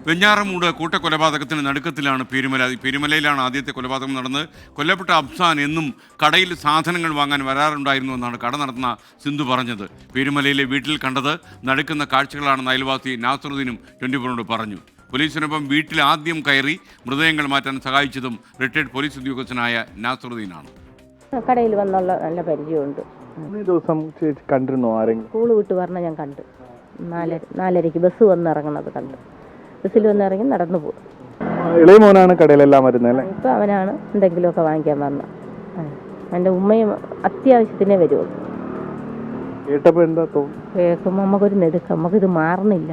വെഞ്ഞാറമൂട് കൂട്ടക്കൊലപാതകത്തിന് നടുക്കത്തിലാണ് പീരുമല. പീരുമലയിലാണ് ആദ്യത്തെ കൊലപാതകം നടന്നത്. കൊല്ലപ്പെട്ട അഫ്സാൻ എന്നും കടയിൽ സാധനങ്ങൾ വാങ്ങാൻ വരാറുണ്ടായിരുന്നു എന്നാണ് കട നടത്തുന്ന സിന്ധു പറഞ്ഞത്. പീരുമലയിലെ വീട്ടിൽ കണ്ടത് നടുക്കുന്ന കാഴ്ചകളാണെന്ന് അയൽവാസി നാസറുദ്ദീനും 24 പറഞ്ഞു. പോലീസിനൊപ്പം വീട്ടിൽ ആദ്യം കയറി മൃതദേഹങ്ങൾ മാറ്റാൻ സഹായിച്ചതും റിട്ടയർഡ് പോലീസ് ഉദ്യോഗസ്ഥനായ നാസറുദ്ദീനാണ്. കടയിൽ വന്നുള്ള നല്ല പരിചയമുണ്ട്. ദിവസം കണ്ടിരുന്നോ ആരെങ്കിലും? സ്കൂൾ വിട്ട് പറഞ്ഞ ഞാൻ കണ്ട് 4:30 ബസ് വന്നിറങ്ങുന്നത് കണ്ട്. ബസ്സിൽ വന്നിറങ്ങി നടന്നു പോകും. ഇളയ മോനാണ് കടയിലെല്ലാം വരുന്നത്. ഇപ്പം അവനാണ് എന്തെങ്കിലുമൊക്കെ വാങ്ങിക്കാൻ വന്നത്. എൻ്റെ ഉമ്മയും അത്യാവശ്യത്തിനേ വരുള്ളൂ. കേട്ടപ്പോൾ എന്താ കേൾക്കുമ്പോൾ നമുക്കൊരു നെടുക്കം, നമുക്കിത് മാറുന്നില്ല.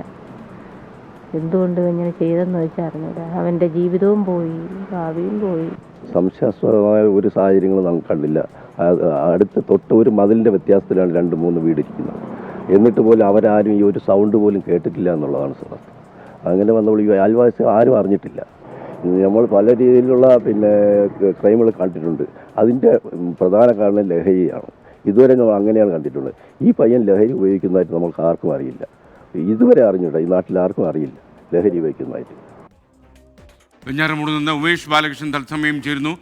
എന്തുകൊണ്ട് ഇങ്ങനെ ചെയ്തെന്ന് വെച്ചാൽ അറിഞ്ഞൂടാ. അവൻ്റെ ജീവിതവും പോയി, ഭാവിയും പോയി. സംശയാസ്പദമായ ഒരു സാഹചര്യങ്ങളും നമുക്ക് കണ്ടില്ല. അടുത്ത് തൊട്ട് ഒരു മതിലിൻ്റെ വ്യത്യാസത്തിലാണ് 2-3 വീട് ഇരിക്കുന്നത്. എന്നിട്ട് പോലും അവരാരും ഈ ഒരു സൗണ്ട് പോലും കേട്ടിട്ടില്ല എന്നുള്ളതാണ് സത്യം. അങ്ങനെ വന്നപ്പോൾ ഈ അയൽവാസി ആരും അറിഞ്ഞിട്ടില്ല. നമ്മൾ പല രീതിയിലുള്ള ക്രൈമുകൾ കണ്ടിട്ടുണ്ട്. അതിൻ്റെ പ്രധാന കാരണം ലഹരിയാണ്. ഇതുവരെ നമ്മൾ അങ്ങനെയാണ് കണ്ടിട്ടുള്ളത്. ഈ പയ്യൻ ലഹരി ഉപയോഗിക്കുന്നതായിട്ട് നമുക്ക് ആർക്കും അറിയില്ല. ഇതുവരെ അറിഞ്ഞില്ല, ഈ നാട്ടിൽ ആർക്കും അറിയില്ല ലഹരി ഉപയോഗിക്കുന്നതായിട്ട്. വെഞ്ഞാറമൂട് നിന്ന് ഉമേഷ് ബാലകൃഷ്ണൻ തത്സമയം ചേരുന്നു.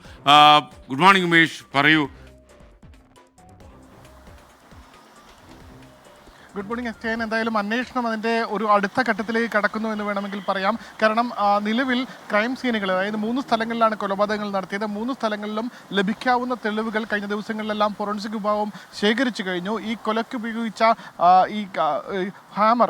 ഗുഡ് മോർണിംഗ് ഉമേഷ്, പറയൂ. ഗുഡ് മോർണിംഗ് എസ്റ്റേൻ. എന്തായാലും അന്വേഷണം അതിൻ്റെ ഒരു അടുത്ത ഘട്ടത്തിലേക്ക് കടക്കുന്നു എന്ന് വേണമെങ്കിൽ പറയാം. കാരണം നിലവിൽ ക്രൈം സീനുകൾ, അതായത് 3 സ്ഥലങ്ങളിലാണ് കൊലപാതകങ്ങൾ നടത്തിയത്. 3 സ്ഥലങ്ങളിലും ലഭിക്കാവുന്ന തെളിവുകൾ കഴിഞ്ഞ ദിവസങ്ങളിലെല്ലാം ഫോറൻസിക് വിഭാഗം ശേഖരിച്ചു കഴിഞ്ഞു. ഈ കൊലയ്ക്ക് ഉപയോഗിച്ച ഈ ഹാമർ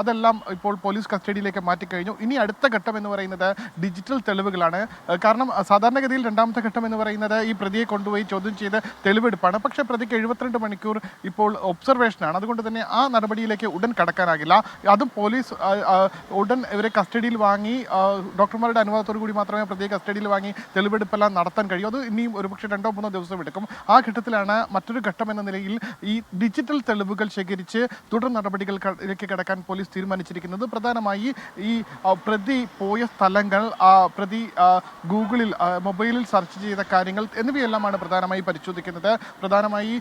അതെല്ലാം ഇപ്പോൾ പോലീസ് കസ്റ്റഡിയിലേക്ക് മാറ്റിക്കഴിഞ്ഞു. ഇനി അടുത്ത ഘട്ടം എന്ന് പറയുന്നത് ഡിജിറ്റൽ തെളിവുകളാണ്. കാരണം സാധാരണഗതിയിൽ രണ്ടാമത്തെ ഘട്ടം എന്ന് പറയുന്നത് ഈ പ്രതിയെ കൊണ്ടുപോയി ചോദ്യം ചെയ്ത് തെളിവെടുപ്പാണ്. പക്ഷേ പ്രതിക്ക് 72 മണിക്കൂർ ഇപ്പോൾ ഒബ്സർവേഷനാണ്. അതുകൊണ്ട് തന്നെ ആ നടപടിയിലേക്ക് ഉടൻ കടക്കാനാകില്ല. അതും പോലീസ് ഉടൻ ഇവരെ കസ്റ്റഡിയിൽ വാങ്ങി ഡോക്ടർമാരുടെ അനുവാദത്തോടു കൂടി മാത്രമേ പ്രതിയെ കസ്റ്റഡിയിൽ വാങ്ങി തെളിവെടുപ്പെല്ലാം നടത്താൻ കഴിയൂ. അത് ഇനിയും ഒരുപക്ഷെ 2-3 ദിവസം എടുക്കും. ആ ഘട്ടത്തിലാണ് മറ്റൊരു ഘട്ടം എന്ന നിലയിൽ ഈ ഡിജിറ്റൽ തെളിവുകൾ ശേഖരിച്ച് തുടർ നടപടികളിലേക്ക് കടക്കാൻ പോലീസ് തീരുമാനിച്ചിരിക്കുന്നത്. പ്രധാനമായി ഈ പ്രതി പോയ സ്ഥലങ്ങൾ, പ്രതി ഗൂഗിളിൽ മൊബൈലിൽ സെർച്ച് ചെയ്ത കാര്യങ്ങൾ എന്നിവയെല്ലാമാണ് പ്രധാനമായി പരിശോധിക്കുന്നത്. പ്രധാനമായി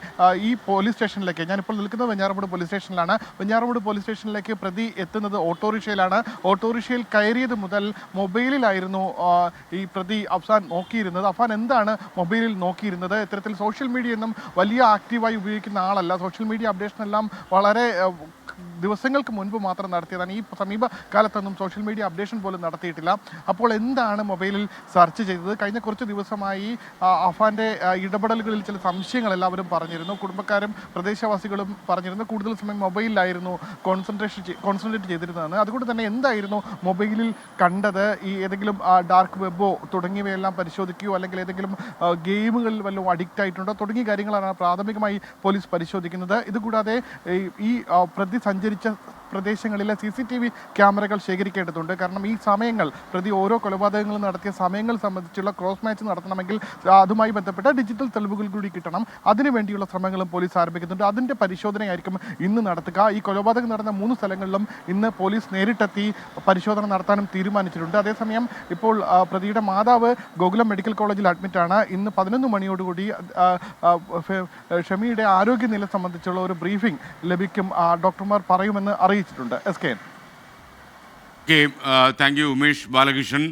ഈ പോലീസ് സ്റ്റേഷനിലേക്ക്, ഞാനിപ്പോൾ നിൽക്കുന്നത് വെഞ്ഞാറമൂട് പോലീസ് സ്റ്റേഷനിലാണ്. വെഞ്ഞാറമൂട് പോലീസ് സ്റ്റേഷനിലേക്ക് പ്രതി എത്തുന്നത് ഓട്ടോറിക്ഷയിലാണ്. ഓട്ടോറിക്ഷയിൽ കയറിയത് മുതൽ മൊബൈലിലായിരുന്നു ഈ പ്രതി അഫ്സാൻ നോക്കിയിരുന്നത്. അഫ്സാൻ എന്താണ് മൊബൈലിൽ നോക്കിയിരുന്നത്? ഇത്തരത്തിൽ സോഷ്യൽ മീഡിയ ഒന്നും വലിയ ആക്റ്റീവായി ഉപയോഗിക്കുന്ന ആളല്ല. സോഷ്യൽ മീഡിയ അപ്ഡേഷൻ എല്ലാം വളരെ ദിവസങ്ങൾക്ക് മുൻപ് മാത്രം നടത്തിയതാണ്. ഈ സമീപകാലത്തൊന്നും സോഷ്യൽ മീഡിയ അപ്ഡേഷൻ പോലും നടത്തിയിട്ടില്ല. അപ്പോൾ എന്താണ് മൊബൈലിൽ സെർച്ച് ചെയ്തത്? കഴിഞ്ഞ കുറച്ച് ദിവസമായി അഫാൻ്റെ ഇടപെടലുകളിൽ ചില സംശയങ്ങൾ എല്ലാവരും പറഞ്ഞിരുന്നു. കുടുംബക്കാരും പ്രദേശവാസികളും പറഞ്ഞിരുന്നു കൂടുതൽ സമയം മൊബൈലിലായിരുന്നു കോൺസെൻട്രേറ്റ് ചെയ്തിരുന്നതെന്ന്. അതുകൊണ്ട് തന്നെ എന്തായിരുന്നു മൊബൈലിൽ കണ്ടത്? ഈ ഏതെങ്കിലും ഡാർക്ക് വെബോ തുടങ്ങിയവയെല്ലാം പരിശോധിക്കുകയോ അല്ലെങ്കിൽ ഏതെങ്കിലും ഗെയിമുകളിൽ വല്ലതും അഡിക്റ്റ് ആയിട്ടുണ്ടോ തുടങ്ങിയ കാര്യങ്ങളാണ് പ്രാഥമികമായി പോലീസ് പരിശോധിക്കുന്നത്. ഇതുകൂടാതെ ഈ പ്രതി സഞ്ചരിച്ച പ്രദേശങ്ങളിലെ CCTV ക്യാമറകൾ ശേഖരിക്കേണ്ടതുണ്ട്. കാരണം ഈ സമയങ്ങൾ, പ്രതി ഓരോ കൊലപാതകങ്ങളും നടത്തിയ സമയങ്ങൾ സംബന്ധിച്ചുള്ള ക്രോസ് മാച്ച് നടത്തണമെങ്കിൽ അതുമായി ബന്ധപ്പെട്ട ഡിജിറ്റൽ തെളിവുകൾ കൂടി കിട്ടണം. അതിനുവേണ്ടിയുള്ള ശ്രമങ്ങളും പോലീസ് ആരംഭിക്കുന്നുണ്ട്. അതിൻ്റെ പരിശോധനയായിരിക്കും ഇന്ന് നടത്തുക. ഈ കൊലപാതകം നടന്ന 3 സ്ഥലങ്ങളിലും ഇന്ന് പോലീസ് നേരിട്ടെത്തി പരിശോധന നടത്താനും തീരുമാനിച്ചിട്ടുണ്ട്. അതേസമയം ഇപ്പോൾ പ്രതിയുടെ മാതാവ് ഗോകുലം മെഡിക്കൽ കോളേജിൽ അഡ്മിറ്റാണ്. ഇന്ന് 11 മണിയോടുകൂടി ഷമിയുടെ ആരോഗ്യനില സംബന്ധിച്ചുള്ള ഒരു ബ്രീഫിംഗ് ലഭിക്കും, ഡോക്ടർമാർ പറയുമെന്ന് അറിയിച്ചിട്ടുണ്ട്. SKN. Thank you Umesh Balakrishnan.